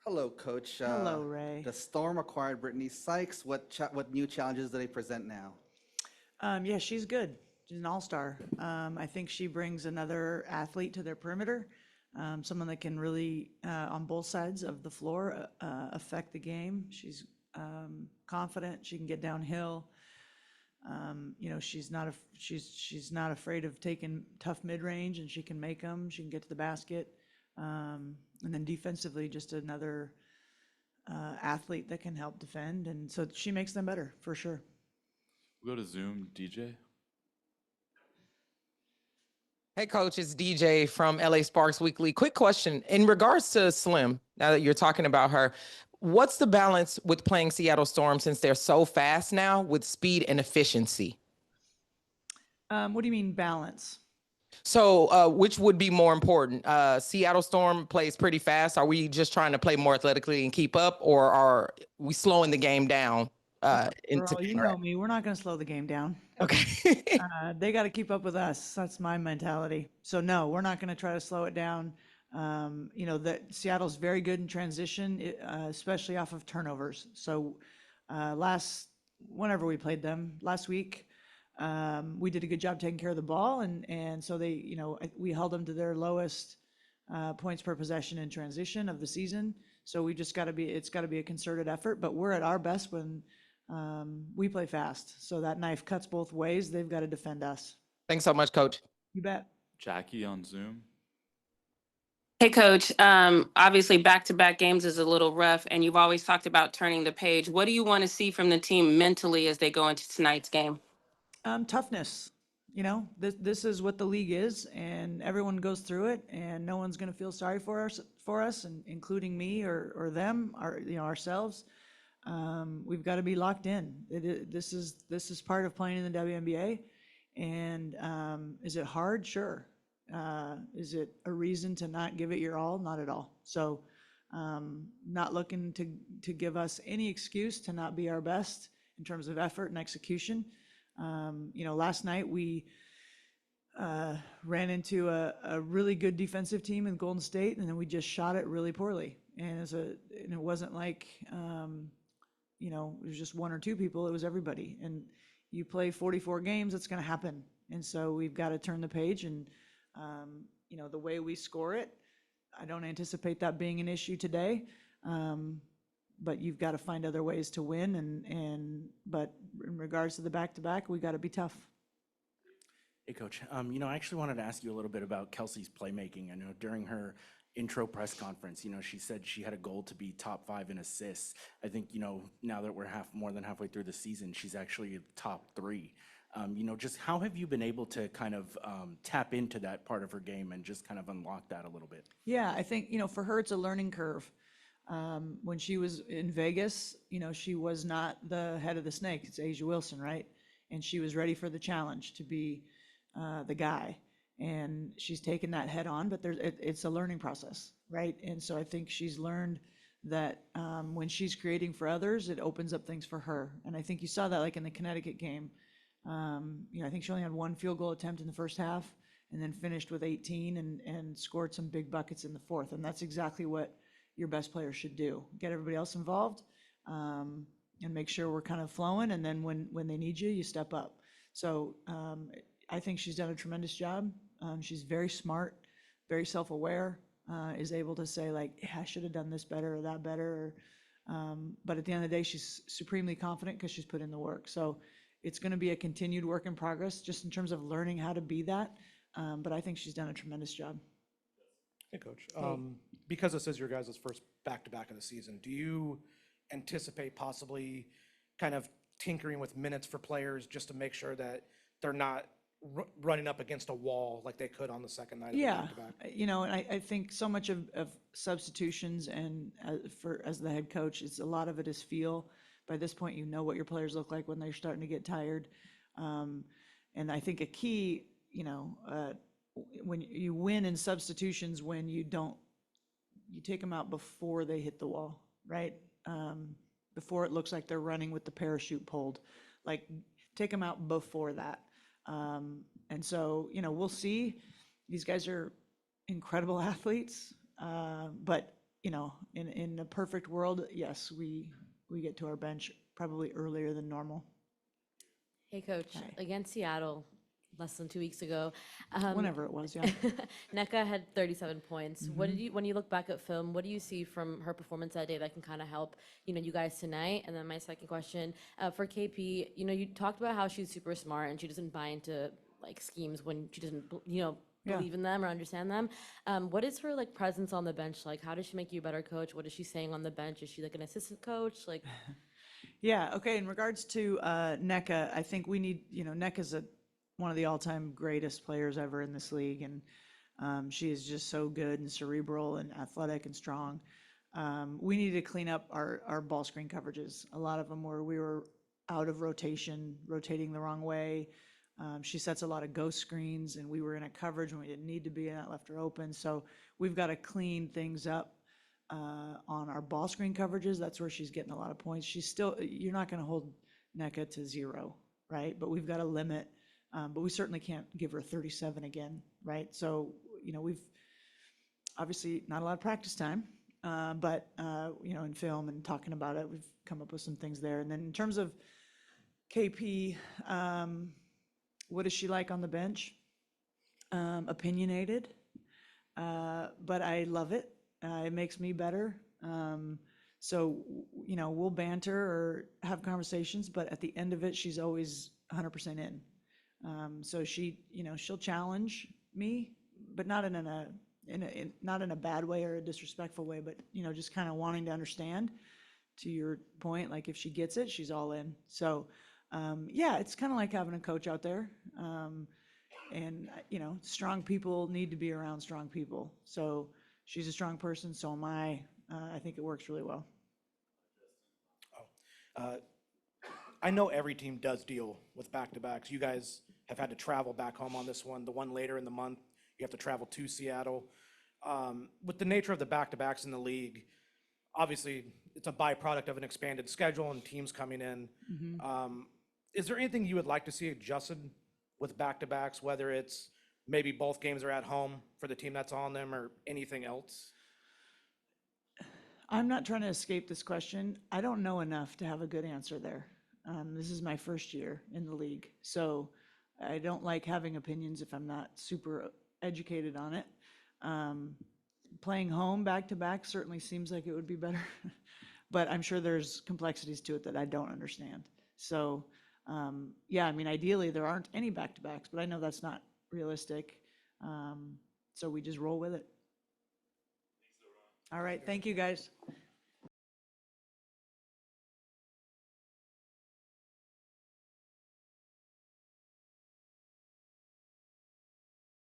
Hello, Coach. Hello, Ray. The Storm acquired Brittany Sykes. What new challenges do they present now? Yeah, she's good. She's an all-star. I think she brings another athlete to their perimeter, someone that can really, on both sides of the floor, affect the game. She's confident. She can get downhill. She's not afraid of taking tough mid-range, and she can make them. She can get to the basket, and then defensively, just another athlete that can help defend, and so she makes them better for sure. We'll go to Zoom, DJ. Hey, Coach, it's DJ from LA Sparks Weekly. Quick question. In regards to Slim, now that you're talking about her, what's the balance with playing Seattle Storm since they're so fast now with speed and efficiency? What do you mean balance? So which would be more important? Seattle Storm plays pretty fast. Are we just trying to play more athletically and keep up, or are we slowing the game down? Into Girl, you know me. We're not going to slow the game down. Okay. They got to keep up with us. That's my mentality. So no, we're not going to try to slow it down. That Seattle's very good in transition, especially off of turnovers. So whenever we played them last week, we did a good job taking care of the ball, and so we held them to their lowest points per possession in transition of the season. So it's got to be a concerted effort. But we're at our best when we play fast. So that knife cuts both ways. They've got to defend us. Thanks so much, Coach. You bet. Jackie on Zoom. Hey, Coach. Obviously, back-to-back games is a little rough, and you've always talked about turning the page. What do you want to see from the team mentally as they go into tonight's game? Toughness. This is what the league is, and everyone goes through it, and no one's going to feel sorry for us, and including me or them, ourselves. We've got to be locked in. This is part of playing in the WNBA, and is it hard? Sure. Is it a reason to not give it your all? Not at all. So, not looking to give us any excuse to not be our best in terms of effort and execution. Last night we ran into a really good defensive team in Golden State, and then we just shot it really poorly. And it wasn't like it was just one or two people. It was everybody. And you play 44 games, it's going to happen. And so we've got to turn the page. And the way we score it, I don't anticipate that being an issue today. But you've got to find other ways to win. But in regards to the back-to-back, we got to be tough. Hey, Coach. I actually wanted to ask you a little bit about Kelsey's playmaking. I know during her intro press conference, she said she had a goal to be top 5 in assists. I think, now that we're more than halfway through the season, she's actually top 3. Just how have you been able to kind of tap into that part of her game and just kind of unlock that a little bit? Yeah, I think, for her, it's a learning curve. When she was in Vegas, she was not the head of the snake. It's Asia Wilson, right? And she was ready for the challenge to be the guy. And she's taken that head on, but it's a learning process, right? And so I think she's learned that when she's creating for others, it opens up things for her. And I think you saw that like in the Connecticut game. I think she only had 1 field goal attempt in the first half and then finished with 18 and scored some big buckets in the fourth. And that's exactly what your best player should do. Get everybody else involved and make sure we're kind of flowing. And then when they need you, you step up. So I think she's done a tremendous job. She's very smart, very self-aware, is able to say like, yeah, I should have done this better or that better. But at the end of the day, she's supremely confident because she's put in the work. So it's going to be a continued work in progress just in terms of learning how to be that. But I think she's done a tremendous job. Hey, Coach. Because this is your guys' first back-to-back of the season, do you anticipate possibly kind of tinkering with minutes for players just to make sure that they're not running up against a wall like they could on the second night of the back-to-back? And I think so much of substitutions and as the head coach, a lot of it is feel. By this point, you know what your players look like when they're starting to get tired. And I think a key, when you win in substitutions, when you take them out before they hit the wall, right? Before it looks like they're running with the parachute pulled, like take them out before that. And so, we'll see. These guys are incredible athletes, but in a perfect world, yes, we get to our bench probably earlier than normal. Hey, Coach. Hi. Against Seattle, less than 2 weeks ago, Whenever it was, yeah. NECA had 37 points. What Mm-hmm. did you, when you look back at film, what do you see from her performance that day that can kind of help, you guys tonight? And then my second question, for KP, you talked about how she's super smart and she doesn't buy into like schemes when she doesn't, Yeah. believe in them or understand them. What is her like presence on the bench like? How does she make you a better coach? What is she saying on the bench? Is she like an assistant coach? Like, Yeah, okay, in regards to NECA, I think we need, NECA's one of the all-time greatest players ever in this league, and she is just so good and cerebral and athletic and strong. We need to clean up our ball screen coverages. A lot of them where we were out of rotation, rotating the wrong way. She sets a lot of ghost screens, and we were in a coverage when we didn't need to be, and that left her open. So we've got to clean things up on our ball screen coverages. That's where she's getting a lot of points. You're not going to hold NECA to 0, right? But we've got a limit. But we certainly can't give her 37 again, right? So, we've obviously not a lot of practice time, but, in film and talking about it, we've come up with some things there. And then in terms of KP, what is she like on the bench? Opinionated, but I love it. It makes me better. So, we'll banter or have conversations, but at the end of it, she's always 100% in. So she'll challenge me, but not in a bad way or a disrespectful way, but, just kind of wanting to understand. To your point, like if she gets it, she's all in. So, yeah, it's kind of like having a coach out there. And, strong people need to be around strong people. So she's a strong person, so am I. I think it works really well. I know every team does deal with back-to-backs. You guys have had to travel back home on this one. The one later in the month, you have to travel to Seattle. With the nature of the back-to-backs in the league, obviously it's a byproduct of an expanded schedule and teams coming in. Is there anything you would like to see adjusted with back-to-backs, whether it's maybe both games are at home for the team that's on them or anything else? I'm not trying to escape this question. I don't know enough to have a good answer there. This is my first year in the league, so I don't like having opinions if I'm not super educated on it. Playing home back-to-back certainly seems like it would be better, but I'm sure there's complexities to it that I don't understand. So, yeah, I mean, ideally there aren't any back-to-backs, but I know that's not realistic. So we just roll with it. All right, thank you, guys.